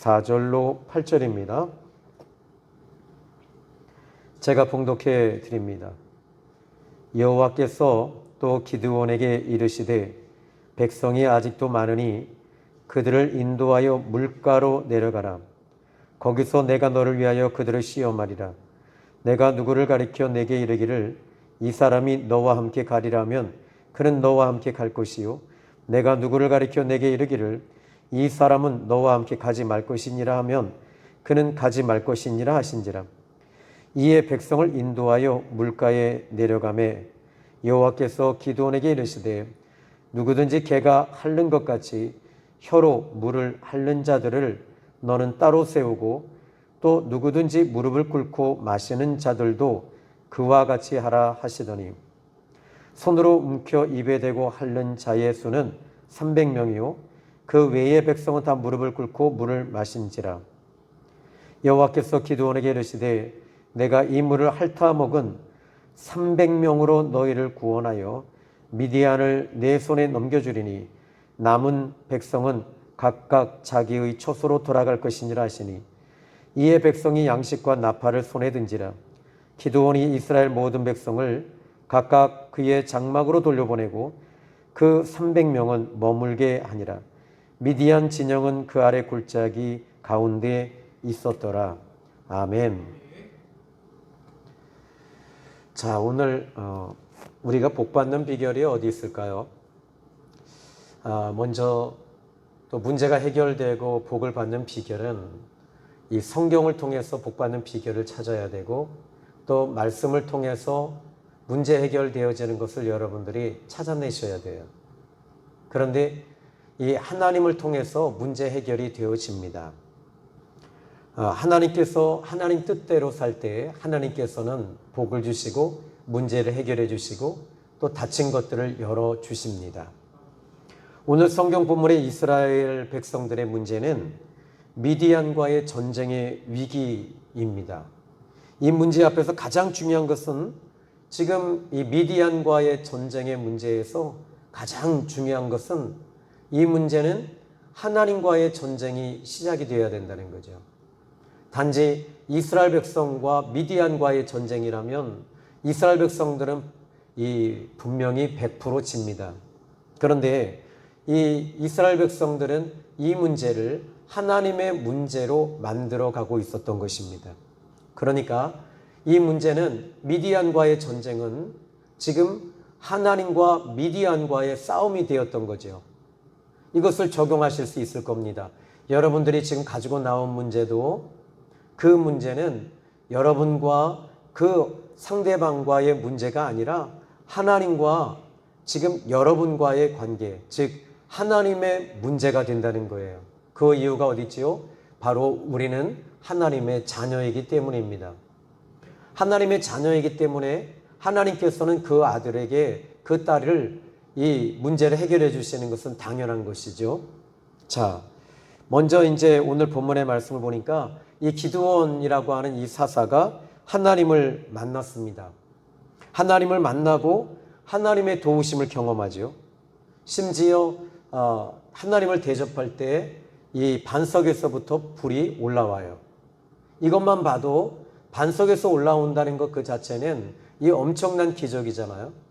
4절로 8절입니다. 제가 봉독해 드립니다. 여호와께서 또 기드온에게 이르시되 백성이 아직도 많으니 그들을 인도하여 물가로 내려가라. 거기서 내가 너를 위하여 그들을 시험하리라. 내가 누구를 가리켜 내게 이르기를 이 사람이 너와 함께 가리라 하면 그는 너와 함께 갈 것이요 내가 누구를 가리켜 내게 이르기를 이 사람은 너와 함께 가지 말 것이니라 하면 그는 가지 말 것이니라 하신지라. 이에 백성을 인도하여 물가에 내려가매 여호와께서 기드온에게 이르시되 누구든지 개가 핥는 것 같이 혀로 물을 핥는 자들을 너는 따로 세우고 또 누구든지 무릎을 꿇고 마시는 자들도 그와 같이 하라 하시더니 손으로 움켜 입에 대고 핥는 자의 수는 300명이요 그 외의 백성은 다 무릎을 꿇고 물을 마신지라. 여호와께서 기드온에게 이르시되 내가 이 물을 핥아 먹은 300명으로 너희를 구원하여 미디안을 내 손에 넘겨주리니 남은 백성은 각각 자기의 처소로 돌아갈 것이니라 하시니 이에 백성이 양식과 나팔을 손에 든지라. 기드온이 이스라엘 모든 백성을 각각 그의 장막으로 돌려보내고 그 300명은 머물게 하니라. 미디안 진영은 그 아래 골짜기 가운데 있었더라. 아멘. 자, 오늘 우리가 복받는 비결이 어디 있을까요? 먼저 또 문제가 해결되고 복을 받는 비결은 이 성경을 통해서 복받는 비결을 찾아야 되고 또 말씀을 통해서 문제 해결되어지는 것을 여러분들이 찾아내셔야 돼요. 그런데 이 하나님을 통해서 문제 해결이 되어집니다. 하나님께서 하나님 뜻대로 살 때 하나님께서는 복을 주시고 문제를 해결해 주시고 또 닫힌 것들을 열어 주십니다. 오늘 성경 본문의 이스라엘 백성들의 문제는 미디안과의 전쟁의 위기입니다. 이 문제 앞에서 가장 중요한 것은 지금 이 미디안과의 전쟁의 문제에서 가장 중요한 것은 이 문제는 하나님과의 전쟁이 시작이 되어야 된다는 거죠. 단지 이스라엘 백성과 미디안과의 전쟁이라면 이스라엘 백성들은 분명히 100% 집니다. 그런데 이 이스라엘 백성들은 이 문제를 하나님의 문제로 만들어 가고 있었던 것입니다. 그러니까 이 문제는 미디안과의 전쟁은 지금 하나님과 미디안과의 싸움이 되었던 거죠. 이것을 적용하실 수 있을 겁니다. 여러분들이 지금 가지고 나온 문제도 그 문제는 여러분과 그 상대방과의 문제가 아니라 하나님과 지금 여러분과의 관계, 즉 하나님의 문제가 된다는 거예요. 그 이유가 어디 있지요? 바로 우리는 하나님의 자녀이기 때문입니다. 하나님의 자녀이기 때문에 하나님께서는 그 아들에게 그 딸을 이 문제를 해결해 주시는 것은 당연한 것이죠. 자, 먼저 이제 오늘 본문의 말씀을 보니까 이 기드온이라고 하는 이 사사가 하나님을 만났습니다. 하나님을 만나고 하나님의 도우심을 경험하죠. 심지어 하나님을 대접할 때 이 반석에서부터 불이 올라와요. 이것만 봐도 반석에서 올라온다는 것 그 자체는 이 엄청난 기적이잖아요.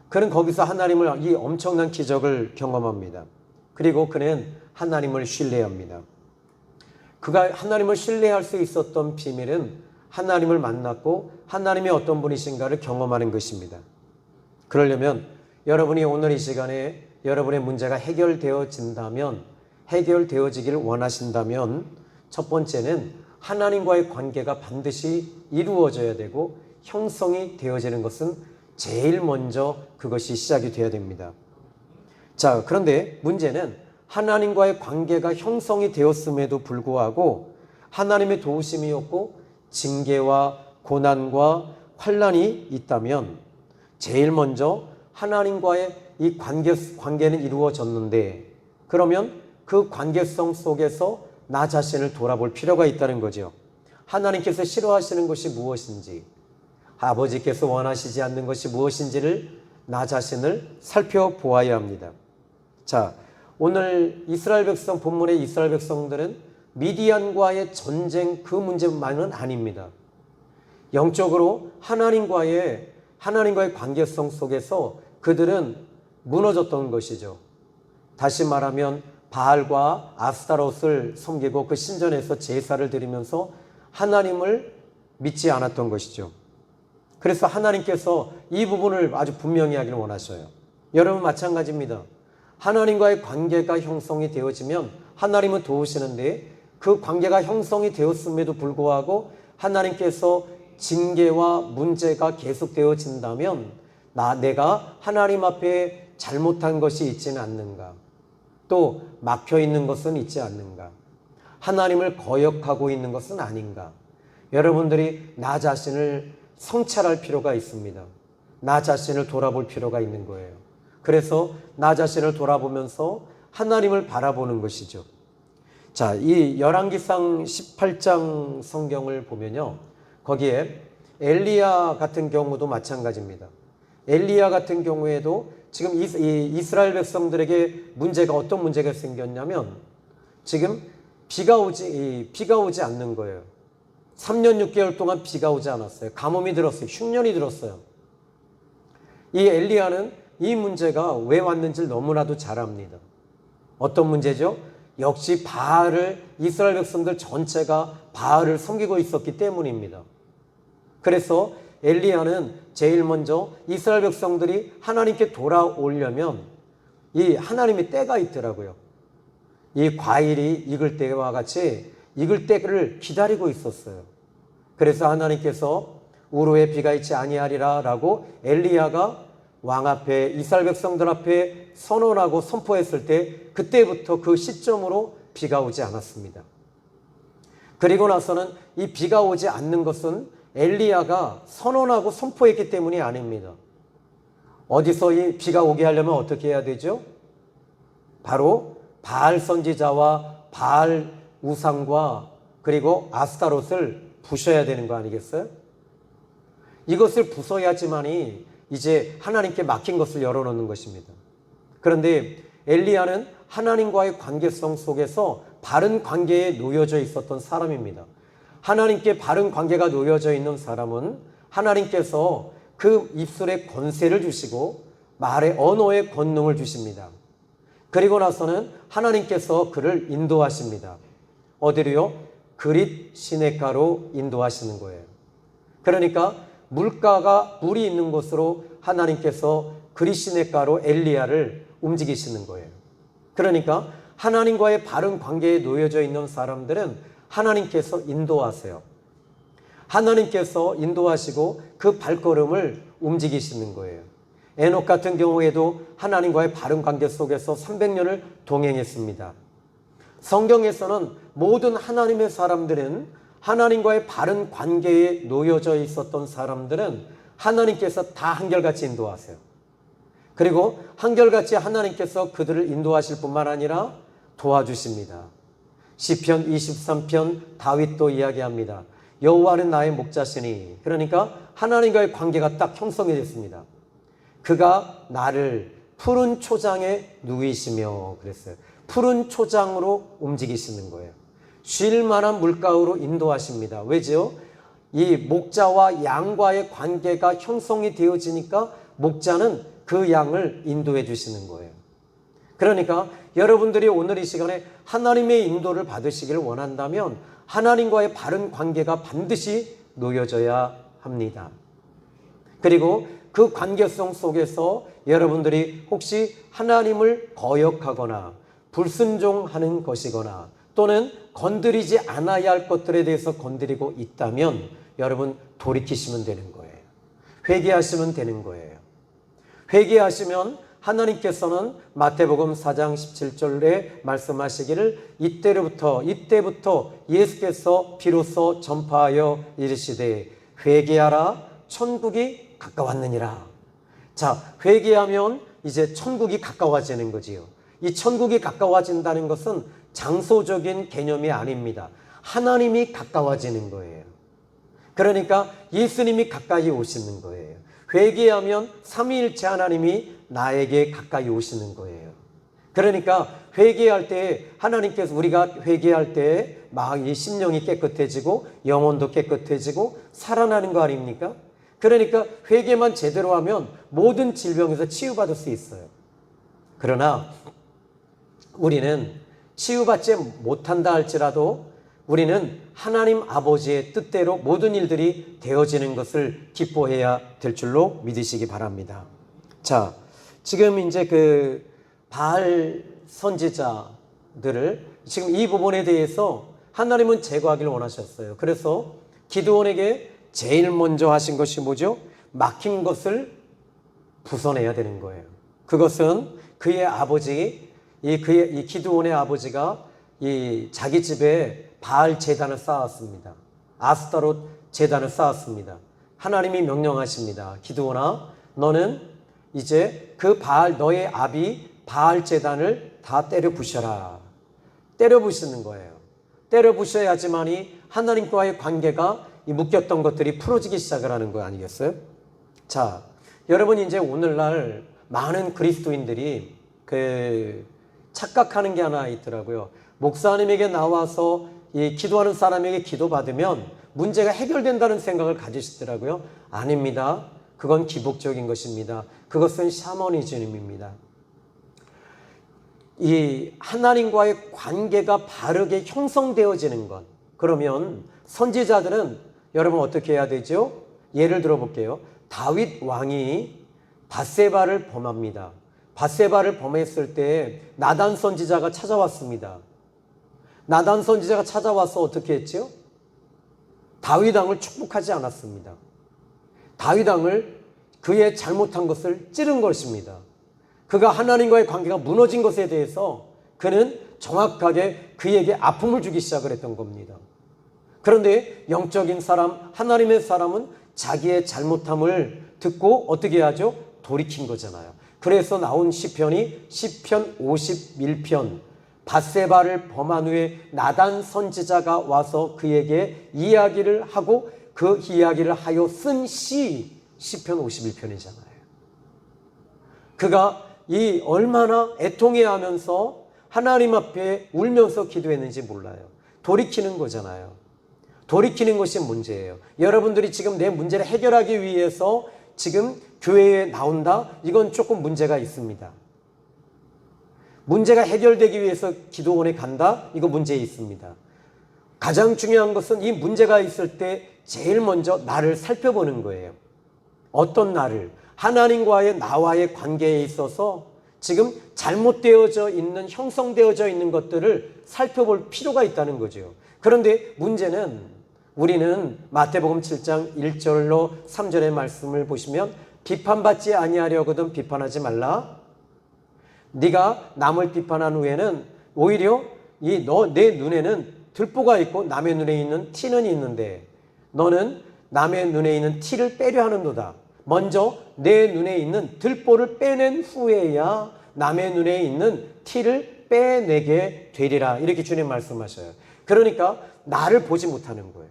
그는 거기서 하나님을 이 엄청난 기적을 경험합니다. 그리고 그는 하나님을 신뢰합니다. 그가 하나님을 신뢰할 수 있었던 비밀은 하나님을 만났고 하나님이 어떤 분이신가를 경험하는 것입니다. 그러려면 여러분이 오늘 이 시간에 여러분의 문제가 해결되어지기를 원하신다면 첫 번째는 하나님과의 관계가 반드시 이루어져야 되고 형성이 되어지는 것은 제일 먼저 그것이 시작이 되어야 됩니다. 자, 그런데 문제는 하나님과의 관계가 형성이 되었음에도 불구하고 하나님의 도우심이 없고 징계와 고난과 환난이 있다면 제일 먼저 하나님과의 이 관계는 이루어졌는데 그러면 그 관계성 속에서 나 자신을 돌아볼 필요가 있다는 거죠. 하나님께서 싫어하시는 것이 무엇인지, 아버지께서 원하시지 않는 것이 무엇인지를 나 자신을 살펴보아야 합니다. 자, 오늘 이스라엘 백성, 본문의 이스라엘 백성들은 미디안과의 전쟁 그 문제만은 아닙니다. 영적으로 하나님과의 관계성 속에서 그들은 무너졌던 것이죠. 다시 말하면 바알과 아스타롯을 섬기고 그 신전에서 제사를 드리면서 하나님을 믿지 않았던 것이죠. 그래서 하나님께서 이 부분을 아주 분명히 하기를 원하셔요. 여러분 마찬가지입니다. 하나님과의 관계가 형성이 되어지면 하나님은 도우시는데 그 관계가 형성이 되었음에도 불구하고 하나님께서 징계와 문제가 계속되어진다면 내가 하나님 앞에 잘못한 것이 있지는 않는가? 또 막혀있는 것은 있지 않는가? 하나님을 거역하고 있는 것은 아닌가? 여러분들이 나 자신을 성찰할 필요가 있습니다. 나 자신을 돌아볼 필요가 있는 거예요. 그래서 나 자신을 돌아보면서 하나님을 바라보는 것이죠. 자, 이 열왕기상 18장 성경을 보면요. 거기에 엘리야 같은 경우도 마찬가지입니다. 엘리야 같은 경우에도 지금 이스라엘 백성들에게 어떤 문제가 생겼냐면 지금 비가 오지 않는 거예요. 3년 6개월 동안 비가 오지 않았어요. 가뭄이 들었어요. 흉년이 들었어요. 이 엘리야는 이 문제가 왜 왔는지를 너무나도 잘 압니다. 어떤 문제죠? 역시 이스라엘 백성들 전체가 바알을 섬기고 있었기 때문입니다. 그래서 엘리야는 제일 먼저 이스라엘 백성들이 하나님께 돌아오려면 이 하나님의 때가 있더라고요. 이 과일이 익을 때와 같이 익을 때를 기다리고 있었어요. 그래서 하나님께서 우루에 비가 있지 아니하리라 라고 엘리야가 왕 앞에 이스라엘 백성들 앞에 선언하고 선포했을 때 그때부터 그 시점으로 비가 오지 않았습니다. 그리고 나서는 이 비가 오지 않는 것은 엘리야가 선언하고 선포했기 때문이 아닙니다. 어디서 이 비가 오게 하려면 어떻게 해야 되죠? 바로 바알 선지자와 바알 우상과 그리고 아스타롯을 부셔야 되는 거 아니겠어요? 이것을 부숴야지만이 이제 하나님께 막힌 것을 열어놓는 것입니다. 그런데 엘리야는 하나님과의 관계성 속에서 바른 관계에 놓여져 있었던 사람입니다. 하나님께 바른 관계가 놓여져 있는 사람은 하나님께서 그 입술에 권세를 주시고 말의 언어에 권능을 주십니다. 그리고 나서는 하나님께서 그를 인도하십니다. 어디로요? 그릿 시내가로 인도하시는 거예요. 그러니까 물이 있는 곳으로 하나님께서 그릿 시내가로 엘리야를 움직이시는 거예요. 그러니까 하나님과의 바른 관계에 놓여져 있는 사람들은 하나님께서 인도하세요. 하나님께서 인도하시고 그 발걸음을 움직이시는 거예요. 에녹 같은 경우에도 하나님과의 바른 관계 속에서 300년을 동행했습니다. 성경에서는 모든 하나님의 사람들은 하나님과의 바른 관계에 놓여져 있었던 사람들은 하나님께서 다 한결같이 인도하세요. 그리고 한결같이 하나님께서 그들을 인도하실 뿐만 아니라 도와주십니다. 시편 23편 다윗도 이야기합니다. 여호와는 나의 목자시니, 그러니까 하나님과의 관계가 딱 형성이 됐습니다. 그가 나를 푸른 초장에 누이시며 그랬어요. 푸른 초장으로 움직이시는 거예요. 쉴 만한 물가로 인도하십니다. 왜죠? 이 목자와 양과의 관계가 형성이 되어지니까 목자는 그 양을 인도해 주시는 거예요. 그러니까 여러분들이 오늘 이 시간에 하나님의 인도를 받으시기를 원한다면 하나님과의 바른 관계가 반드시 놓여져야 합니다. 그리고 그 관계성 속에서 여러분들이 혹시 하나님을 거역하거나 불순종하는 것이거나 또는 건드리지 않아야 할 것들에 대해서 건드리고 있다면 여러분 돌이키시면 되는 거예요. 회개하시면 되는 거예요. 회개하시면 하나님께서는 마태복음 4장 17절에 말씀하시기를 이때부터 예수께서 비로소 전파하여 이르시되 회개하라 천국이 가까웠느니라. 자, 회개하면 이제 천국이 가까워지는 거지요. 이 천국이 가까워진다는 것은 장소적인 개념이 아닙니다. 하나님이 가까워지는 거예요. 그러니까 예수님이 가까이 오시는 거예요. 회개하면 삼위일체 하나님이 나에게 가까이 오시는 거예요. 그러니까 회개할 때 하나님께서 우리가 회개할 때 막 이 심령이 깨끗해지고 영혼도 깨끗해지고 살아나는 거 아닙니까? 그러니까 회개만 제대로 하면 모든 질병에서 치유받을 수 있어요. 그러나 우리는 치유받지 못한다 할지라도 우리는 하나님 아버지의 뜻대로 모든 일들이 되어지는 것을 기뻐해야 될 줄로 믿으시기 바랍니다. 자, 지금 이제 그 바알 선지자들을 지금 이 부분에 대해서 하나님은 제거하기를 원하셨어요. 그래서 기드온에게 제일 먼저 하신 것이 뭐죠? 막힌 것을 부숴내야 되는 거예요. 그것은 그의 아버지, 이 기드온의 아버지가 이 자기 집에 바알 제단을 쌓았습니다. 아스타롯 제단을 쌓았습니다. 하나님이 명령하십니다. 기드온아, 너는 이제 그 바알, 너의 아비 바알 제단을 다 때려 부셔라. 때려 부시는 거예요. 때려 부셔야지만이 하나님과의 관계가 이 묶였던 것들이 풀어지기 시작을 하는 거 아니겠어요? 자, 여러분 이제 오늘날 많은 그리스도인들이 착각하는 게 하나 있더라고요. 목사님에게 나와서 이 기도하는 사람에게 기도받으면 문제가 해결된다는 생각을 가지시더라고요. 아닙니다. 그건 기복적인 것입니다. 그것은 샤머니즘입니다. 이 하나님과의 관계가 바르게 형성되어지는 것. 그러면 선지자들은 여러분 어떻게 해야 되죠? 예를 들어 볼게요. 다윗 왕이 밧세바를 범합니다. 밧세바를 범했을 때 나단 선지자가 찾아왔습니다. 나단 선지자가 찾아와서 어떻게 했죠? 다윗 왕을 축복하지 않았습니다. 다윗 왕을 그의 잘못한 것을 찌른 것입니다. 그가 하나님과의 관계가 무너진 것에 대해서 그는 정확하게 그에게 아픔을 주기 시작을 했던 겁니다. 그런데 영적인 사람, 하나님의 사람은 자기의 잘못함을 듣고 어떻게 하죠? 돌이킨 거잖아요. 그래서 나온 시편이 시편 51편, 밧세바를 범한 후에 나단 선지자가 와서 그에게 이야기를 하고 그 이야기를 하여 쓴 시편 51편이잖아요. 그가 이 얼마나 애통해하면서 하나님 앞에 울면서 기도했는지 몰라요. 돌이키는 거잖아요. 돌이키는 것이 문제예요. 여러분들이 지금 내 문제를 해결하기 위해서 지금 교회에 나온다? 이건 조금 문제가 있습니다. 문제가 해결되기 위해서 기도원에 간다? 이거 문제 있습니다. 가장 중요한 것은 이 문제가 있을 때 제일 먼저 나를 살펴보는 거예요. 어떤 나를? 하나님과의 나와의 관계에 있어서 지금 잘못되어져 있는, 형성되어져 있는 것들을 살펴볼 필요가 있다는 거죠. 그런데 문제는 우리는 마태복음 7장 1절로 3절의 말씀을 보시면 비판받지 아니하려거든 비판하지 말라. 네가 남을 비판한 후에는 오히려 내 눈에는 들보가 있고 남의 눈에 있는 티는 있는데 너는 남의 눈에 있는 티를 빼려 하는도다. 먼저 내 눈에 있는 들보를 빼낸 후에야 남의 눈에 있는 티를 빼내게 되리라. 이렇게 주님 말씀하셔요. 그러니까 나를 보지 못하는 거예요.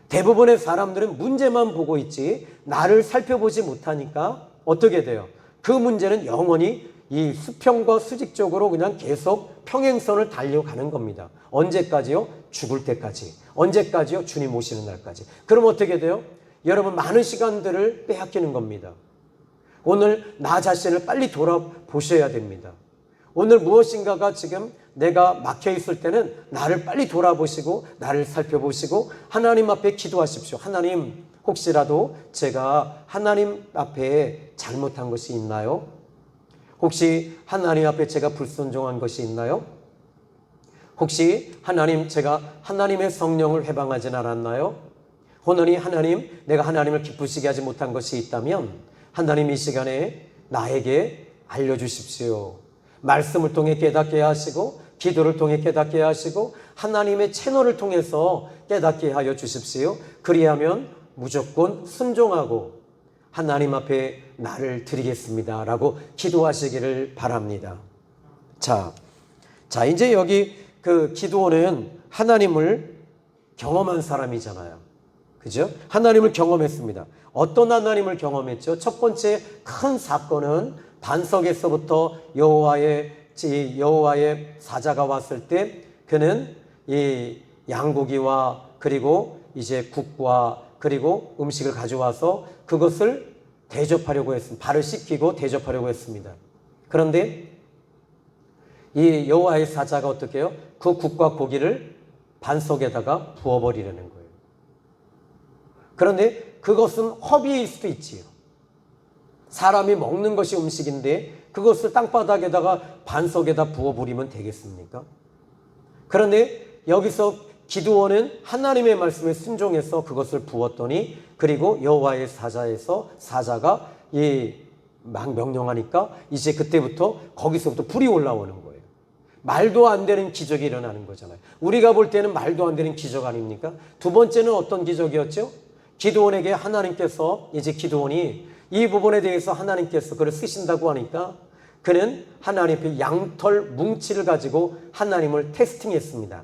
대부분의 사람들은 문제만 보고 있지 나를 살펴보지 못하니까 어떻게 돼요? 그 문제는 영원히 이 수평과 수직적으로 그냥 계속 평행선을 달려가는 겁니다. 언제까지요? 죽을 때까지. 언제까지요? 주님 오시는 날까지. 그럼 어떻게 돼요? 여러분 많은 시간들을 빼앗기는 겁니다. 오늘 나 자신을 빨리 돌아보셔야 됩니다. 오늘 무엇인가가 지금 내가 막혀 있을 때는 나를 빨리 돌아보시고 나를 살펴보시고 하나님 앞에 기도하십시오. 하나님, 혹시라도 제가 하나님 앞에 잘못한 것이 있나요? 혹시 하나님 앞에 제가 불순종한 것이 있나요? 혹시 하나님, 제가 하나님의 성령을 회방하진 않았나요? 호너니 하나님, 내가 하나님을 기쁘시게 하지 못한 것이 있다면 하나님 이 시간에 나에게 알려주십시오. 말씀을 통해 깨닫게 하시고 기도를 통해 깨닫게 하시고 하나님의 채널을 통해서 깨닫게 하여 주십시오. 그리하면 무조건 순종하고 하나님 앞에 나를 드리겠습니다 라고 기도하시기를 바랍니다. 자, 이제 여기 그 기도원은 하나님을 경험한 사람이잖아요. 그죠? 하나님을 경험했습니다. 어떤 하나님을 경험했죠? 첫 번째 큰 사건은 반석에서부터 여호와의 여호와의 사자가 왔을 때 그는 이 양고기와 그리고 이제 국과 그리고 음식을 가져와서 그것을 대접하려고 했습니다. 발을 씻기고 대접하려고 했습니다. 그런데 이 여호와의 사자가 어떻게 해요? 그 국과 고기를 반석에다가 부어버리려는 거예요. 그런데 그것은 허비일 수도 있지요. 사람이 먹는 것이 음식인데 그것을 땅바닥에다가 반석에다 부어버리면 되겠습니까? 그런데 여기서 기드온은 하나님의 말씀에 순종해서 그것을 부었더니 그리고 여호와의 사자가 막 명령하니까 이제 그때부터 거기서부터 불이 올라오는 거예요. 말도 안 되는 기적이 일어나는 거잖아요. 우리가 볼 때는 말도 안 되는 기적 아닙니까? 두 번째는 어떤 기적이었죠? 기드온에게 하나님께서 이제 기드온이 이 부분에 대해서 하나님께서 그를 쓰신다고 하니까 그는 하나님 앞에 양털 뭉치를 가지고 하나님을 테스팅했습니다.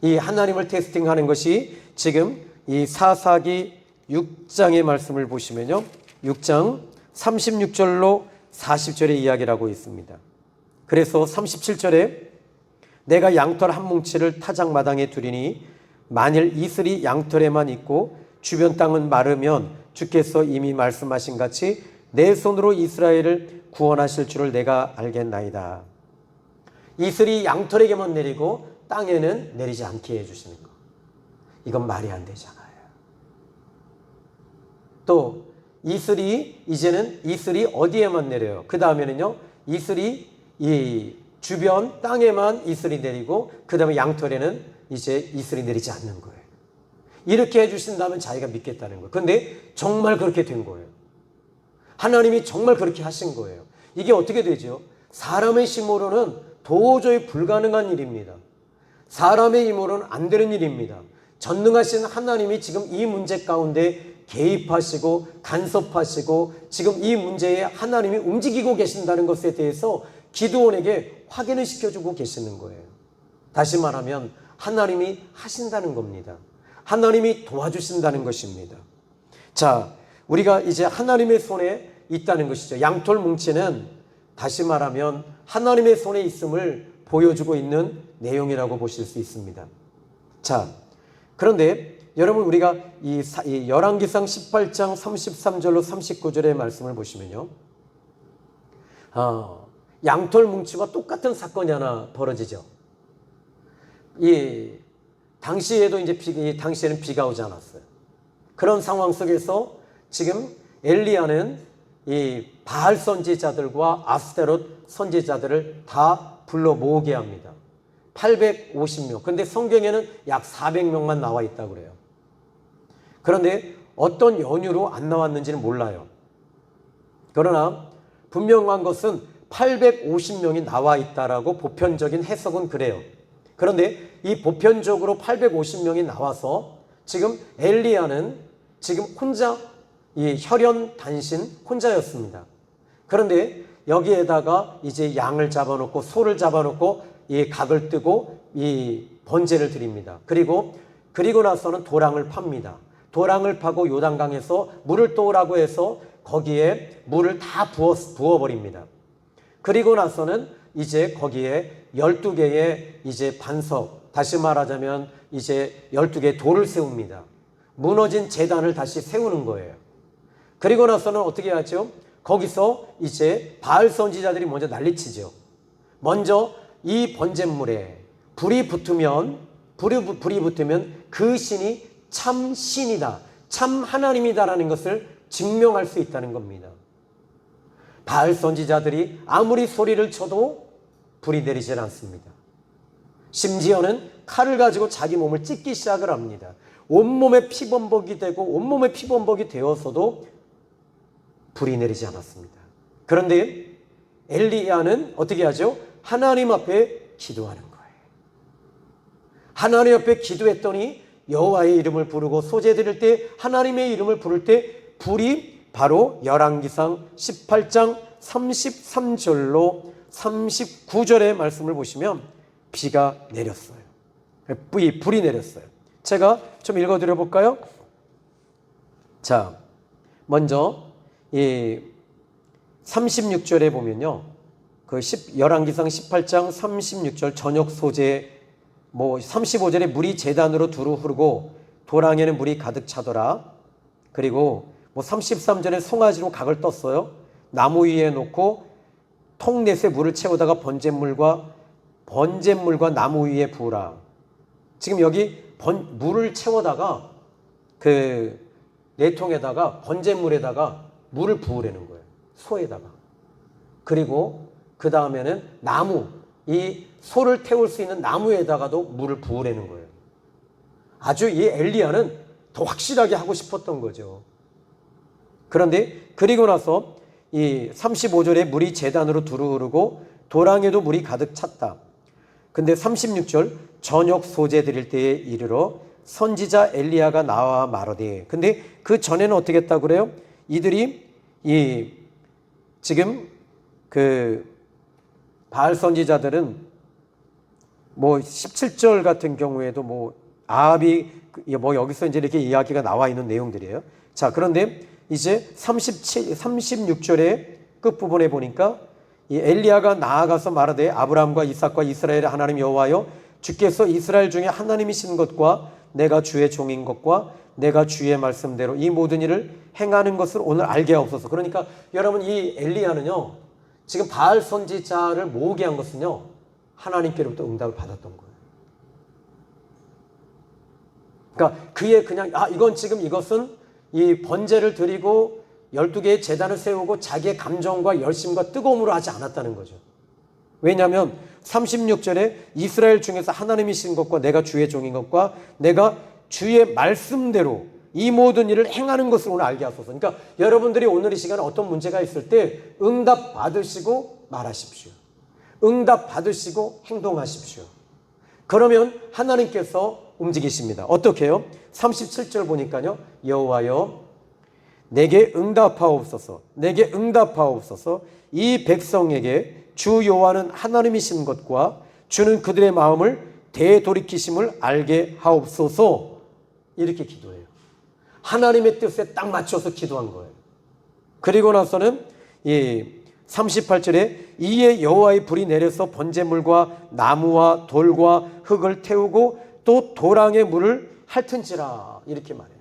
이 하나님을 테스팅하는 것이 지금 이 사사기 6장의 말씀을 보시면요. 6장 36절로 40절의 이야기를 하고 있습니다. 그래서 37절에 내가 양털 한 뭉치를 타작마당에 두리니 만일 이슬이 양털에만 있고 주변 땅은 마르면 주께서 이미 말씀하신 같이 내 손으로 이스라엘을 구원하실 줄을 내가 알겠나이다. 이슬이 양털에게만 내리고 땅에는 내리지 않게 해주시는 것. 이건 말이 안 되잖아요. 또 이슬이 어디에만 내려요? 그 다음에는요. 이슬이 이 주변 땅에만 이슬이 내리고 그 다음에 양털에는 이제 이슬이 내리지 않는 거예요. 이렇게 해주신다면 자기가 믿겠다는 거예요. 그런데 정말 그렇게 된 거예요. 하나님이 정말 그렇게 하신 거예요. 이게 어떻게 되죠? 사람의 힘으로는 도저히 불가능한 일입니다. 사람의 힘으로는 안 되는 일입니다. 전능하신 하나님이 지금 이 문제 가운데 개입하시고 간섭하시고 지금 이 문제에 하나님이 움직이고 계신다는 것에 대해서 기드온에게 확인을 시켜주고 계시는 거예요. 다시 말하면 하나님이 하신다는 겁니다. 하나님이 도와주신다는 것입니다. 자, 우리가 이제 하나님의 손에 있다는 것이죠. 양털 뭉치는 다시 말하면 하나님의 손에 있음을 보여주고 있는 내용이라고 보실 수 있습니다. 자, 그런데 여러분 우리가 이 열왕기상 18장 33절로 39절의 말씀을 보시면요. 양털 뭉치와 똑같은 사건이 하나 벌어지죠. 당시에도 당시에는 비가 오지 않았어요. 그런 상황 속에서 지금 엘리야는 이 바알 선지자들과 아스테롯 선지자들을 다 불러 모으게 합니다. 850명. 그런데 성경에는 약 400명만 나와 있다고 그래요. 그런데 어떤 연유로 안 나왔는지는 몰라요. 그러나 분명한 것은 850명이 나와 있다라고 보편적인 해석은 그래요. 그런데 이 보편적으로 850명이 나와서 지금 엘리야는 지금 혼자 혈연 단신 혼자였습니다. 그런데 여기에다가 이제 양을 잡아놓고 소를 잡아놓고 이 각을 뜨고 이 번제를 드립니다. 그리고 나서는 도랑을 팝니다. 도랑을 파고 요단강에서 물을 떠오라고 해서 거기에 물을 다 부어버립니다. 그리고 나서는 이제 거기에 12개의 이제 반석, 다시 말하자면 이제 12개의 돌을 세웁니다. 무너진 제단을 다시 세우는 거예요. 그리고 나서는 어떻게 하죠? 거기서 이제 바알 선지자들이 먼저 난리치죠. 먼저 이 번제물에 불이 붙으면 그 신이 참 신이다, 참 하나님이다라는 것을 증명할 수 있다는 겁니다. 바알 선지자들이 아무리 소리를 쳐도 불이 내리질 않습니다. 심지어는 칼을 가지고 자기 몸을 찢기 시작을 합니다. 온몸에 피범벅이 되고 온몸에 피범벅이 되어서도 불이 내리지 않았습니다. 그런데 엘리야는 어떻게 하죠? 하나님 앞에 기도하는 거예요. 하나님 앞에 기도했더니 여호와의 이름을 부르고 소제 드릴 때 하나님의 이름을 부를 때 불이 바로 열왕기상 18장 33절로 39절의 말씀을 보시면 비가 내렸어요. 불이 내렸어요. 제가 좀 읽어드려 볼까요? 자, 먼저 이 36절에 보면요. 열왕기상 18장 36절 저녁 소재 35절에 물이 제단으로 두루 흐르고 도랑에는 물이 가득 차더라. 그리고 33절에 송아지로 각을 떴어요. 나무 위에 놓고 통넷에 물을 채우다가 번제물과 나무 위에 부으라. 지금 여기 물을 채워다가 그 내통에다가 번제물에다가 물을 부으라는 거예요. 소에다가. 그리고 그 다음에는 이 소를 태울 수 있는 나무에다가도 물을 부으라는 거예요. 아주 이 엘리야는 더 확실하게 하고 싶었던 거죠. 그런데 그리고 나서 이 35절에 물이 제단으로 두루 흐르고 도랑에도 물이 가득 찼다. 근데 36절 저녁 소재 드릴 때에 이르러 선지자 엘리야가 나와 말하되, 근데 그 전에는 어떻게 했다고 그래요? 이들이 지금 바알 선지자들은 17절 같은 경우에도 아합이 여기서 이제 이렇게 이야기가 나와 있는 내용들이에요. 자, 그런데 이제 36절의 끝부분에 보니까 이 엘리야가 나아가서 말하되 아브라함과 이삭과 이스라엘의 하나님 여호와여, 주께서 이스라엘 중에 하나님이신 것과 내가 주의 종인 것과 내가 주의 말씀대로 이 모든 일을 행하는 것을 오늘 알게 하옵소서. 그러니까 여러분, 이 엘리야는요, 지금 바알 선지자를 모으게 한 것은요, 하나님께로부터 응답을 받았던 거예요. 그러니까 그의 이것은 이 번제를 드리고 12개의 제단을 세우고 자기의 감정과 열심과 뜨거움으로 하지 않았다는 거죠. 왜냐하면 36절에 이스라엘 중에서 하나님이신 것과 내가 주의 종인 것과 내가 주의 말씀대로 이 모든 일을 행하는 것을 오늘 알게 하소서. 그러니까 여러분들이 오늘 이 시간에 어떤 문제가 있을 때 응답 받으시고 말하십시오. 응답 받으시고 행동하십시오. 그러면 하나님께서 움직이십니다. 어떻게 해요? 37절 보니까요, 여호와여 내게 응답하옵소서, 내게 응답하옵소서. 이 백성에게 주 여호와는 하나님이신 것과 주는 그들의 마음을 되돌이키심을 알게 하옵소서. 이렇게 기도해요. 하나님의 뜻에 딱 맞춰서 기도한 거예요. 그리고 나서는 이 38절에 이에 여호와의 불이 내려서 번제물과 나무와 돌과 흙을 태우고 또 도랑의 물을 핥은지라, 이렇게 말해요.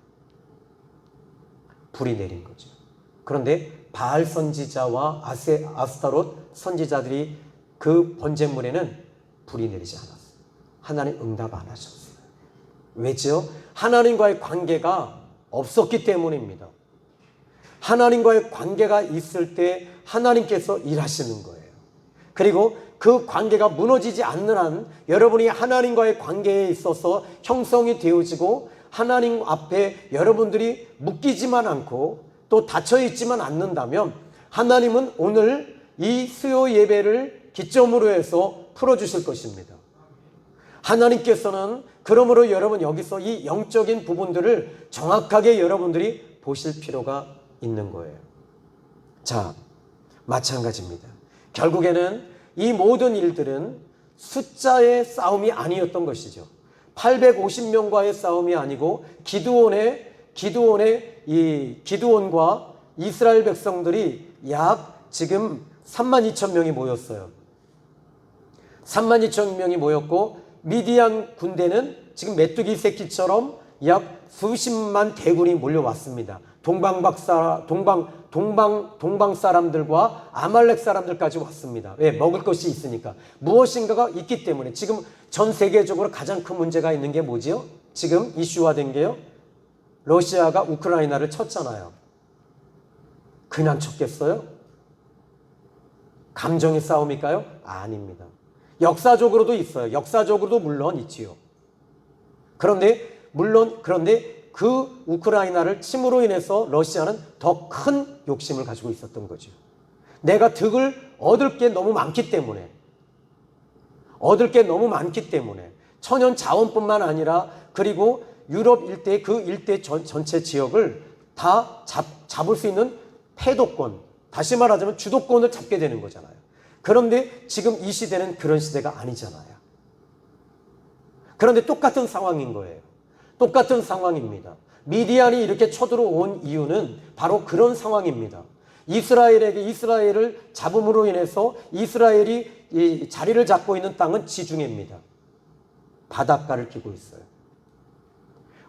불이 내린 거죠. 그런데 바알 선지자와 아스타롯 선지자들이 그 번제물에는 불이 내리지 않았어요. 하나님 응답 안 하셨어요. 왜죠? 하나님과의 관계가 없었기 때문입니다. 하나님과의 관계가 있을 때 하나님께서 일하시는 거예요. 그리고 그 관계가 무너지지 않는 한 여러분이 하나님과의 관계에 있어서 형성이 되어지고 하나님 앞에 여러분들이 묶이지만 않고 또 닫혀있지만 않는다면 하나님은 오늘 이 수요 예배를 기점으로 해서 풀어주실 것입니다. 하나님께서는 그러므로 여러분 여기서 이 영적인 부분들을 정확하게 여러분들이 보실 필요가 있는 거예요. 자, 마찬가지입니다. 결국에는 이 모든 일들은 숫자의 싸움이 아니었던 것이죠. 850명과의 싸움이 아니고 기드온과 이스라엘 백성들이 약 지금 32,000명이 모였어요. 32,000명이 모였고 미디안 군대는 지금 메뚜기 새끼처럼 약 수십만 대군이 몰려왔습니다. 동방 사람들과 아말렉 사람들까지 왔습니다. 왜? 먹을 것이 있으니까. 무엇인가가 있기 때문에. 지금 전 세계적으로 가장 큰 문제가 있는 게 뭐지요? 지금 이슈화된 게요, 러시아가 우크라이나를 쳤잖아요. 그냥 쳤겠어요? 감정의 싸움일까요? 아닙니다. 역사적으로도 있어요. 역사적으로도 물론 있지요. 그런데 그 우크라이나를 침으로 인해서 러시아는 더 큰 욕심을 가지고 있었던 거죠. 내가 득을 얻을 게 너무 많기 때문에 천연 자원뿐만 아니라 그리고 유럽 일대 그 일대 전체 지역을 다 잡을 수 있는 패도권, 다시 말하자면 주도권을 잡게 되는 거잖아요. 그런데 지금 이 시대는 그런 시대가 아니잖아요. 그런데 똑같은 상황인 거예요. 똑같은 상황입니다. 미디안이 이렇게 쳐들어온 이유는 바로 그런 상황입니다. 이스라엘을 잡음으로 인해서 이스라엘이 이 자리를 잡고 있는 땅은 지중해입니다. 바닷가를 끼고 있어요.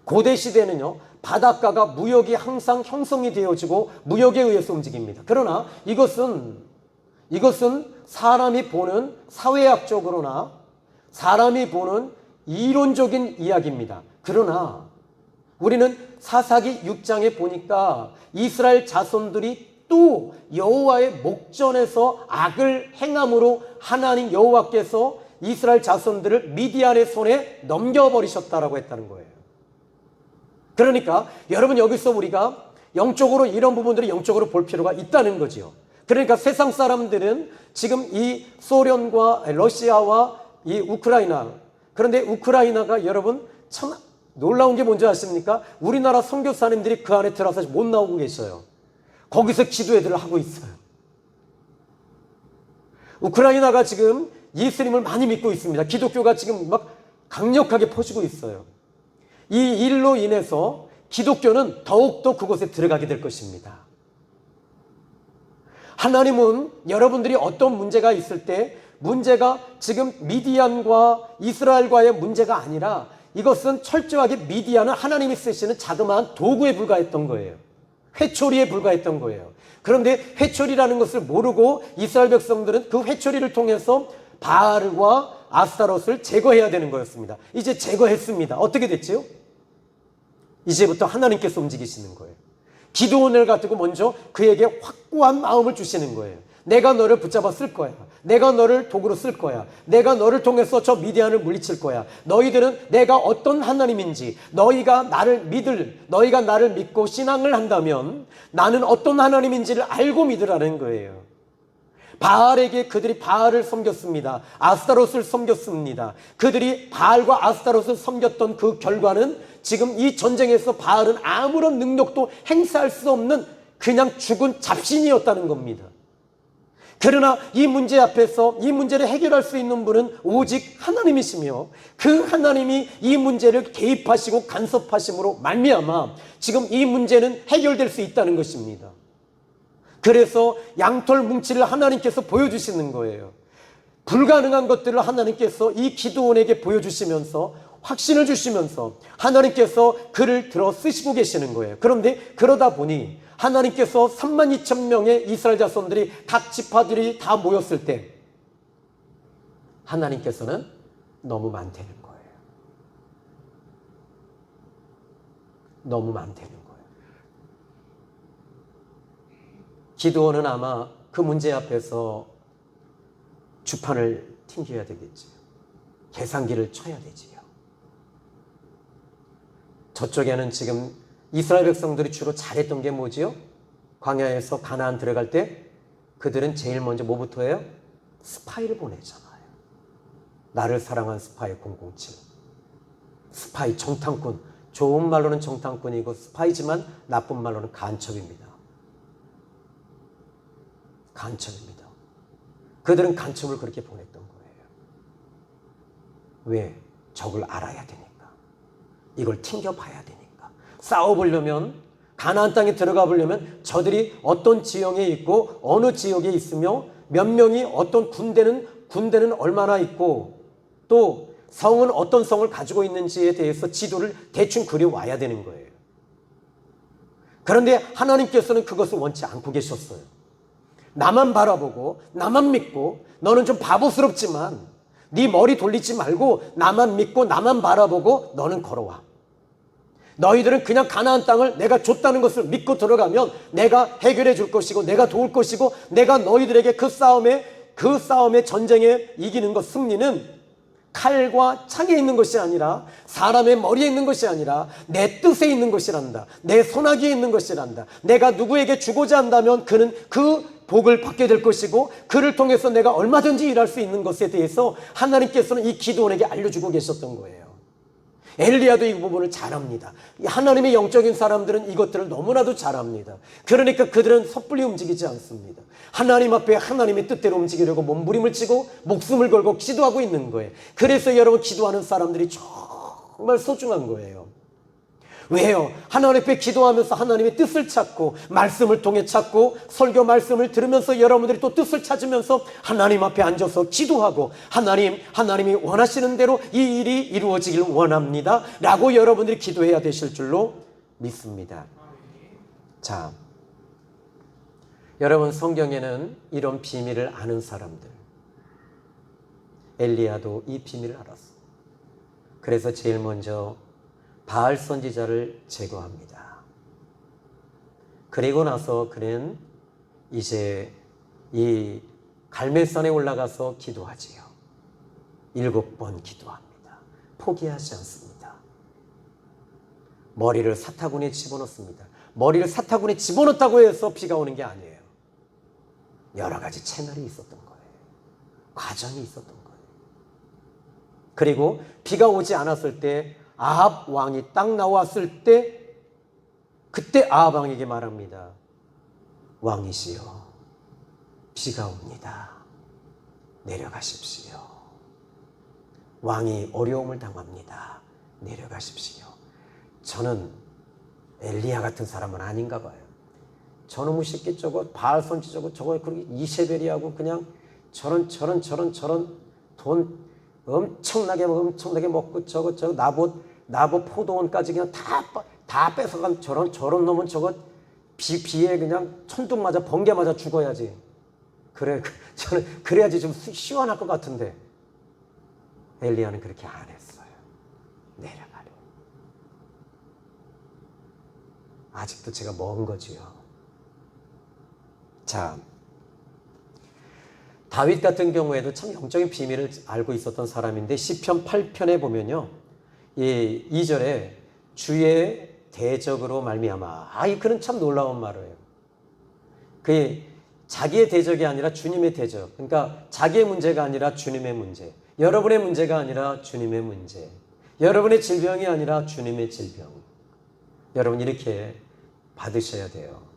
고대 시대는요, 바닷가가 무역이 항상 형성이 되어지고 무역에 의해서 움직입니다. 그러나 이것은 사람이 보는 사회학적으로나 사람이 보는 이론적인 이야기입니다. 그러나 우리는 사사기 6장에 보니까 이스라엘 자손들이 또 여호와의 목전에서 악을 행함으로 하나님 여호와께서 이스라엘 자손들을 미디안의 손에 넘겨버리셨다라고 했다는 거예요. 그러니까 여러분, 여기서 우리가 영적으로 이런 부분들을 영적으로 볼 필요가 있다는 거지요. 그러니까 세상 사람들은 지금 이 소련과 러시아와 이 우크라이나, 그런데 우크라이나가 여러분 참 놀라운 게 뭔지 아십니까? 우리나라 선교사님들이 그 안에 들어가서 못 나오고 계셔요. 거기서 기도회들을 하고 있어요. 우크라이나가 지금 예수님을 많이 믿고 있습니다. 기독교가 지금 막 강력하게 퍼지고 있어요. 이 일로 인해서 기독교는 더욱더 그곳에 들어가게 될 것입니다. 하나님은 여러분들이 어떤 문제가 있을 때 문제가 지금 미디안과 이스라엘과의 문제가 아니라 이것은 철저하게 미디안은 하나님이 쓰시는 자그마한 도구에 불과했던 거예요. 회초리에 불과했던 거예요. 그런데 회초리라는 것을 모르고 이스라엘 백성들은 그 회초리를 통해서 바알과 아스타롯을 제거해야 되는 거였습니다. 이제 제거했습니다. 어떻게 됐지요? 이제부터 하나님께서 움직이시는 거예요. 기드온을 가지고 먼저 그에게 확고한 마음을 주시는 거예요. 내가 너를 붙잡아 쓸 거야. 내가 너를 도구로 쓸 거야. 내가 너를 통해서 저 미디안을 물리칠 거야. 너희들은 내가 어떤 하나님인지, 너희가 나를 믿고 신앙을 한다면 나는 어떤 하나님인지를 알고 믿으라는 거예요. 바알에게 그들이 바알을 섬겼습니다. 아스타롯을 섬겼습니다. 그들이 바알과 아스타롯을 섬겼던 그 결과는 지금 이 전쟁에서 바알은 아무런 능력도 행사할 수 없는 그냥 죽은 잡신이었다는 겁니다. 그러나 이 문제 앞에서 이 문제를 해결할 수 있는 분은 오직 하나님이시며 그 하나님이 이 문제를 개입하시고 간섭하심으로 말미암아 지금 이 문제는 해결될 수 있다는 것입니다. 그래서 양털 뭉치를 하나님께서 보여주시는 거예요. 불가능한 것들을 하나님께서 이 기드온에게 보여주시면서 확신을 주시면서 하나님께서 그를 들어 쓰시고 계시는 거예요. 그런데 그러다 보니 하나님께서 32,000명의 이스라엘 자손들이 각 지파들이 다 모였을 때 하나님께서는 너무 많다는 거예요. 너무 많다는 거예요. 기드온은 아마 그 문제 앞에서 주판을 튕겨야 되겠지요. 계산기를 쳐야 되지요. 저쪽에는 지금 이스라엘 백성들이 주로 잘했던 게 뭐지요? 광야에서 가나안 들어갈 때 그들은 제일 먼저 뭐부터 해요? 스파이를 보내잖아요. 나를 사랑한 스파이 007. 스파이 정탐꾼. 좋은 말로는 정탐꾼이고 스파이지만 나쁜 말로는 간첩입니다. 간첩입니다. 그들은 간첩을 그렇게 보냈던 거예요. 왜? 적을 알아야 되니까. 이걸 튕겨봐야 되니까. 싸워보려면, 가나안 땅에 들어가 보려면 저들이 어떤 지형에 있고 어느 지역에 있으며 몇 명이 어떤 군대는 얼마나 있고 또 성은 어떤 성을 가지고 있는지에 대해서 지도를 대충 그려와야 되는 거예요. 그런데 하나님께서는 그것을 원치 않고 계셨어요. 나만 바라보고 나만 믿고 너는 좀 바보스럽지만 네 머리 돌리지 말고 나만 믿고 나만 바라보고 너는 걸어와. 너희들은 그냥 가나안 땅을 내가 줬다는 것을 믿고 들어가면 내가 해결해 줄 것이고 내가 도울 것이고 내가 너희들에게 그 싸움에 전쟁에 이기는 것, 승리는 칼과 창에 있는 것이 아니라 사람의 머리에 있는 것이 아니라 내 뜻에 있는 것이란다. 내 손아귀에 있는 것이란다. 내가 누구에게 주고자 한다면 그는 그 복을 받게 될 것이고 그를 통해서 내가 얼마든지 일할 수 있는 것에 대해서 하나님께서는 이 기드온에게 알려주고 계셨던 거예요. 엘리야도 이 부분을 잘합니다. 하나님의 영적인 사람들은 이것들을 너무나도 잘합니다. 그러니까 그들은 섣불리 움직이지 않습니다. 하나님 앞에 하나님의 뜻대로 움직이려고 몸부림을 치고 목숨을 걸고 기도하고 있는 거예요. 그래서 여러분 기도하는 사람들이 정말 소중한 거예요. 왜요? 하나님 앞에 기도하면서 하나님의 뜻을 찾고 말씀을 통해 찾고 설교 말씀을 들으면서 여러분들이 또 뜻을 찾으면서 하나님 앞에 앉아서 기도하고 하나님이 원하시는 대로 이 일이 이루어지길 원합니다 라고 여러분들이 기도해야 되실 줄로 믿습니다. 자, 여러분, 성경에는 이런 비밀을 아는 사람들, 엘리야도 이 비밀을 알았어. 그래서 제일 먼저 바알 선지자를 제거합니다. 그리고 나서 그는 이제 이 갈멜산에 올라가서 기도하지요. 7번 기도합니다. 포기하지 않습니다. 머리를 사타구니에 집어넣습니다. 머리를 사타구니에 집어넣었다고 해서 비가 오는 게 아니에요. 여러 가지 채널이 있었던 거예요. 과정이 있었던 거예요. 그리고 비가 오지 않았을 때 아합 왕이 딱 나왔을 때 그때 아합 왕에게 말합니다. 왕이시여, 비가 옵니다. 내려가십시오. 왕이 어려움을 당합니다. 내려가십시오. 저는 엘리야 같은 사람은 아닌가 봐요. 저놈의 새끼 저거 바알 선지 저거 그렇게 이세벨이하고 그냥 저런 돈 엄청나게 먹고 저거 나봇 포도원까지 그냥 다 뺏어간 저런 놈은 저거 비에 그냥 천둥 맞아 번개 맞아 죽어야지. 저는 그래야지 좀 시원할 것 같은데 엘리야는 그렇게 안 했어요. 내려가려. 아직도 제가 먼 거지요. 자, 다윗 같은 경우에도 참 영적인 비밀을 알고 있었던 사람인데 시편 8편에 보면요, 이 2절에 주의 대적으로 말미암아, 그는 참 놀라운 말이에요. 그게 자기의 대적이 아니라 주님의 대적. 그러니까 자기의 문제가 아니라 주님의 문제. 여러분의 문제가 아니라 주님의 문제. 여러분의 질병이 아니라 주님의 질병. 여러분 이렇게 받으셔야 돼요.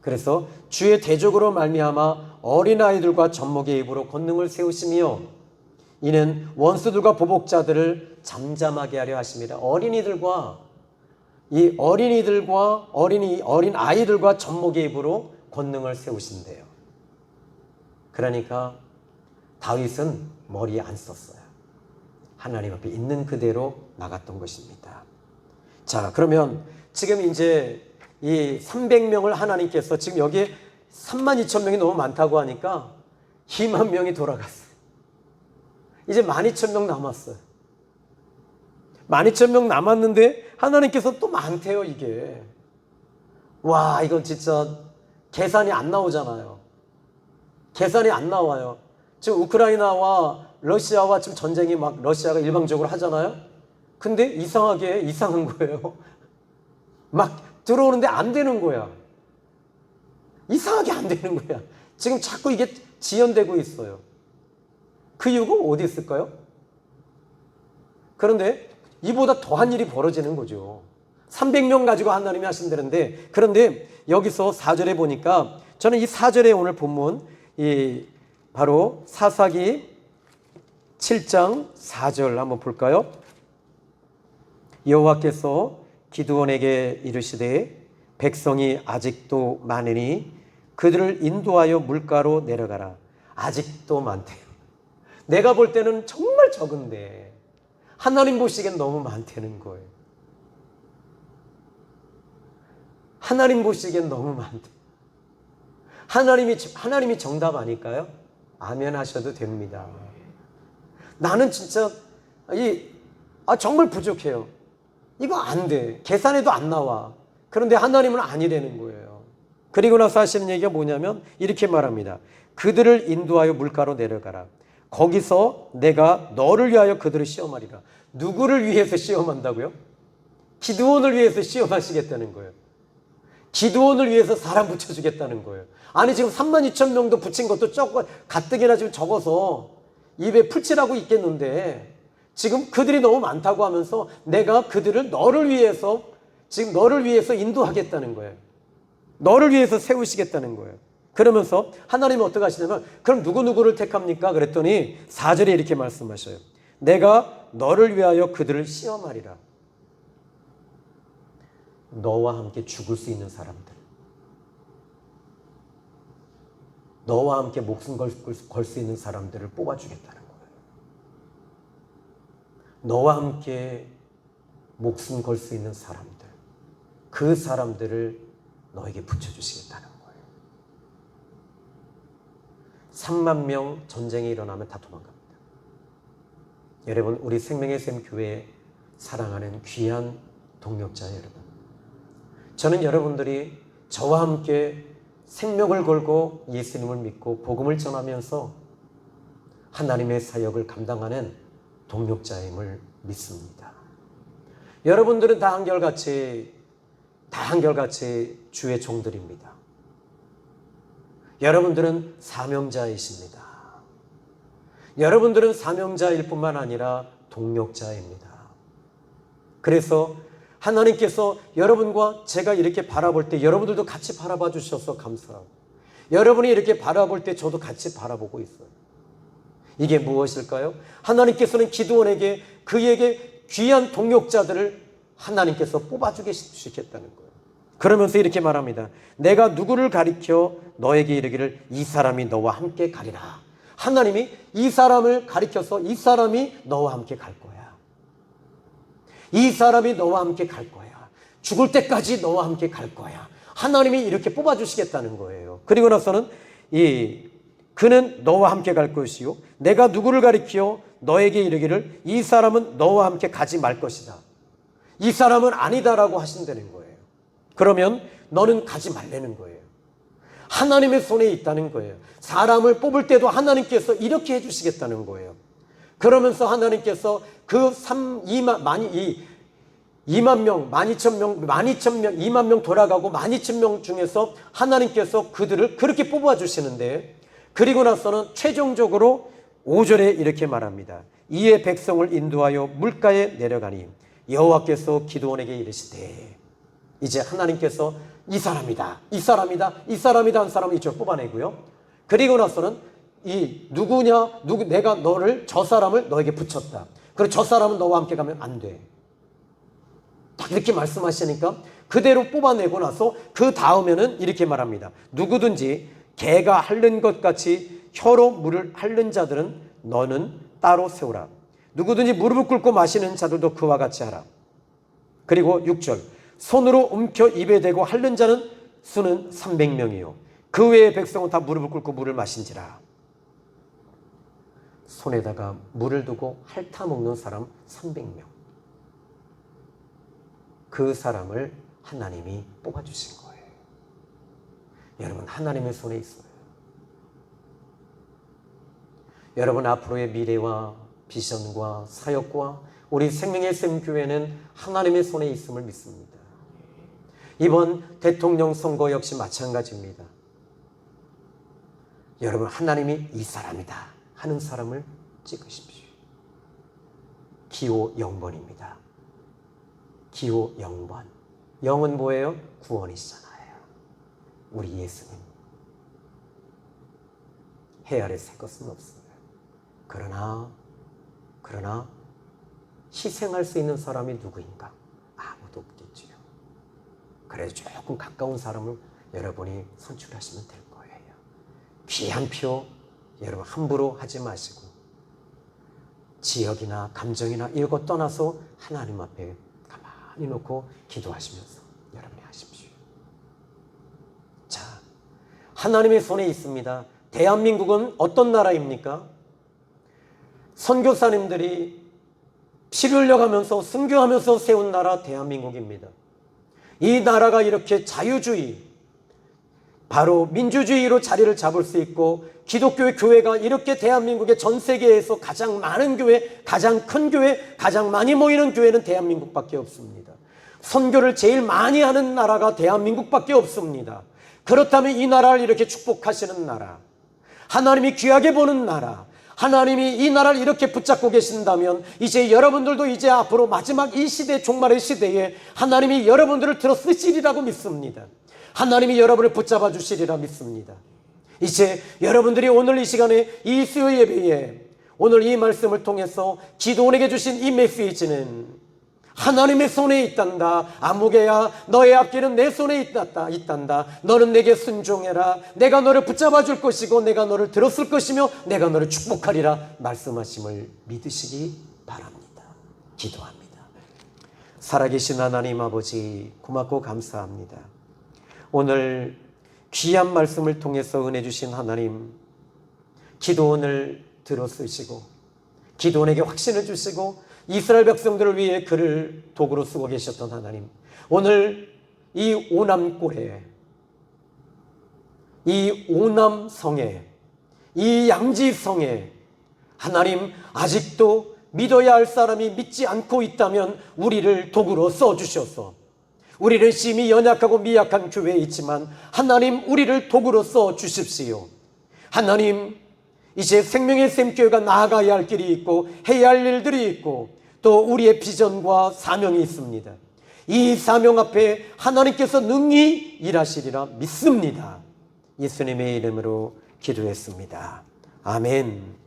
그래서 주의 대적으로 말미암아 어린아이들과 젖먹이의 입으로 권능을 세우시며 이는 원수들과 보복자들을 잠잠하게 하려 하십니다. 어린아이들과 젖먹이의 입으로 권능을 세우신대요. 그러니까 다윗은 머리에 안 썼어요. 하나님 앞에 있는 그대로 나갔던 것입니다. 자, 그러면 지금 이제 이 300명을 하나님께서 지금 여기에 32,000명이 너무 많다고 하니까 2만 명이 돌아갔어요. 이제 12,000명 남았어요. 12,000명 남았는데 하나님께서 또 많대요, 이게. 와, 이건 진짜 계산이 안 나오잖아요. 계산이 안 나와요. 지금 우크라이나와 러시아와 지금 전쟁이 막 러시아가 일방적으로 하잖아요. 근데 이상한 거예요. 막 들어오는데 안 되는 거야. 이상하게 안 되는 거야. 지금 자꾸 이게 지연되고 있어요. 그 이유가 어디 있을까요? 그런데 이보다 더한 일이 벌어지는 거죠. 300명 가지고 하나님이 하신다는데, 그런데 여기서 4절에 보니까 저는 이 4절에 오늘 본문 바로 사사기 7장 4절 한번 볼까요? 여호와께서 기드온에게 이르시되 백성이 아직도 많으니 그들을 인도하여 물가로 내려가라. 아직도 많대요. 내가 볼 때는 정말 적은데 하나님 보시기엔 너무 많다는 거예요. 하나님 보시기엔 너무 많대. 하나님이 정답 아닐까요? 아멘 하셔도 됩니다. 나는 진짜 정말 부족해요. 이거 안 돼. 계산해도 안 나와. 그런데 하나님은 아니라는 거예요. 그리고 나서 하시는 얘기가 뭐냐면 이렇게 말합니다. 그들을 인도하여 물가로 내려가라. 거기서 내가 너를 위하여 그들을 시험하리라. 누구를 위해서 시험한다고요? 기드온을 위해서 시험하시겠다는 거예요. 기드온을 위해서 사람 붙여주겠다는 거예요. 아니 지금 32,000명도 붙인 것도 가뜩이나 지금 적어서 입에 풀칠하고 있겠는데 지금 그들이 너무 많다고 하면서 내가 그들을 너를 위해서 인도하겠다는 거예요. 너를 위해서 세우시겠다는 거예요. 그러면서 하나님이 어떻게 하시냐면 그럼 누구를 택합니까? 그랬더니 4절에 이렇게 말씀하셔요. 내가 너를 위하여 그들을 시험하리라. 너와 함께 죽을 수 있는 사람들, 너와 함께 목숨 걸 수 있는 사람들을 뽑아주겠다는 거예요. 너와 함께 목숨 걸 수 있는 사람들, 그 사람들을 너에게 붙여주시겠다는 거예요. 3만 명 전쟁이 일어나면 다 도망갑니다. 여러분, 우리 생명의 샘 교회에 사랑하는 귀한 동역자 여러분, 저는 여러분들이 저와 함께 생명을 걸고 예수님을 믿고 복음을 전하면서 하나님의 사역을 감당하는 동역자임을 믿습니다. 여러분들은 다 한결같이 주의 종들입니다. 여러분들은 사명자이십니다. 여러분들은 사명자일 뿐만 아니라 동역자입니다. 그래서 하나님께서 여러분과 제가 이렇게 바라볼 때 여러분들도 같이 바라봐 주셔서 감사하고, 여러분이 이렇게 바라볼 때 저도 같이 바라보고 있어요. 이게 무엇일까요? 하나님께서는 기드온에게 그에게 귀한 동역자들을 하나님께서 뽑아주시겠다는 거예요. 그러면서 이렇게 말합니다. 내가 누구를 가리켜 너에게 이르기를 이 사람이 너와 함께 가리라. 하나님이 이 사람을 가리켜서 이 사람이 너와 함께 갈 거야. 이 사람이 너와 함께 갈 거야. 죽을 때까지 너와 함께 갈 거야. 하나님이 이렇게 뽑아주시겠다는 거예요. 그리고 나서는 그는 너와 함께 갈 것이요 내가 누구를 가리켜 너에게 이르기를 이 사람은 너와 함께 가지 말 것이다. 이 사람은 아니다라고 하신다는 거예요. 그러면 너는 가지 말라는 거예요. 하나님의 손에 있다는 거예요. 사람을 뽑을 때도 하나님께서 이렇게 해주시겠다는 거예요. 그러면서 하나님께서 그 2만 명, 2만 명 돌아가고 12,000명 중에서 하나님께서 그들을 그렇게 뽑아주시는데, 그리고 나서는 최종적으로 5절에 이렇게 말합니다. 이에 백성을 인도하여 물가에 내려가니 여호와께서 기드온에게 이르시되, 이제 하나님께서 이 사람이다 한 사람을 이쪽으로 뽑아내고요. 그리고 나서는 내가 저 사람을 너에게 붙였다. 그리고 저 사람은 너와 함께 가면 안 돼. 딱 이렇게 말씀하시니까 그대로 뽑아내고 나서 그 다음에는 이렇게 말합니다. 누구든지 개가 핥는 것 같이 혀로 물을 핥는 자들은 너는 따로 세우라. 누구든지 무릎을 꿇고 마시는 자들도 그와 같이 하라. 그리고 6절 손으로 움켜 입에 대고 핥는 자는 수는 300명이요 그 외의 백성은 다 무릎을 꿇고 물을 마신지라. 손에다가 물을 두고 핥아 먹는 사람 300명. 그 사람을 하나님이 뽑아주신 거예요. 여러분, 하나님의 손에 있어요. 여러분, 앞으로의 미래와 비전과 사역과 우리 생명의 샘 교회는 하나님의 손에 있음을 믿습니다. 이번 대통령 선거 역시 마찬가지입니다. 여러분, 하나님이 이 사람이다 하는 사람을 찍으십시오. 기호 0번입니다. 기호 0번. 0은 뭐예요? 구원이시잖아요. 우리 예수님. 해 아래 새 것은 없어요. 그러나 희생할 수 있는 사람이 누구인가? 아무도 없겠지요. 그래서 조금 가까운 사람을 여러분이 선출하시면 될 거예요. 귀한 표 여러분 함부로 하지 마시고, 지역이나 감정이나 이거 떠나서 하나님 앞에 가만히 놓고 기도하시면서 여러분이 하십시오. 자, 하나님의 손에 있습니다. 대한민국은 어떤 나라입니까? 선교사님들이 피를 흘려가면서 순교하면서 세운 나라 대한민국입니다. 이 나라가 이렇게 자유주의, 바로 민주주의로 자리를 잡을 수 있고, 기독교의 교회가 이렇게 대한민국의 전 세계에서 가장 많은 교회, 가장 큰 교회, 가장 많이 모이는 교회는 대한민국밖에 없습니다. 선교를 제일 많이 하는 나라가 대한민국밖에 없습니다. 그렇다면 이 나라를 이렇게 축복하시는 나라, 하나님이 귀하게 보는 나라, 하나님이 이 나라를 이렇게 붙잡고 계신다면 이제 여러분들도 이제 앞으로 마지막 이 시대, 종말의 시대에 하나님이 여러분들을 들어 쓰시리라고 믿습니다. 하나님이 여러분을 붙잡아 주시리라 믿습니다. 이제 여러분들이 오늘 이 시간에 이 수요 예배에 오늘 이 말씀을 통해서 기도원에게 주신 이 메시지는 하나님의 손에 있단다. 아무개야, 너의 앞길은 내 손에 있단다. 너는 내게 순종해라. 내가 너를 붙잡아 줄 것이고 내가 너를 들었을 것이며 내가 너를 축복하리라 말씀하심을 믿으시기 바랍니다. 기도합니다. 살아계신 하나님 아버지, 고맙고 감사합니다. 오늘 귀한 말씀을 통해서 은혜 주신 하나님, 기도원을 들어쓰시고 기도원에게 확신을 주시고 이스라엘 백성들을 위해 그를 도구로 쓰고 계셨던 하나님, 오늘 이 오남골에, 이 오남성에, 이 양지성에 하나님 아직도 믿어야 할 사람이 믿지 않고 있다면 우리를 도구로 써주셔서, 우리는 심히 연약하고 미약한 교회에 있지만 하나님 우리를 도구로 써주십시오. 하나님, 이제 생명의 샘교회가 나아가야 할 길이 있고 해야 할 일들이 있고 또 우리의 비전과 사명이 있습니다. 이 사명 앞에 하나님께서 능히 일하시리라 믿습니다. 예수님의 이름으로 기도했습니다. 아멘.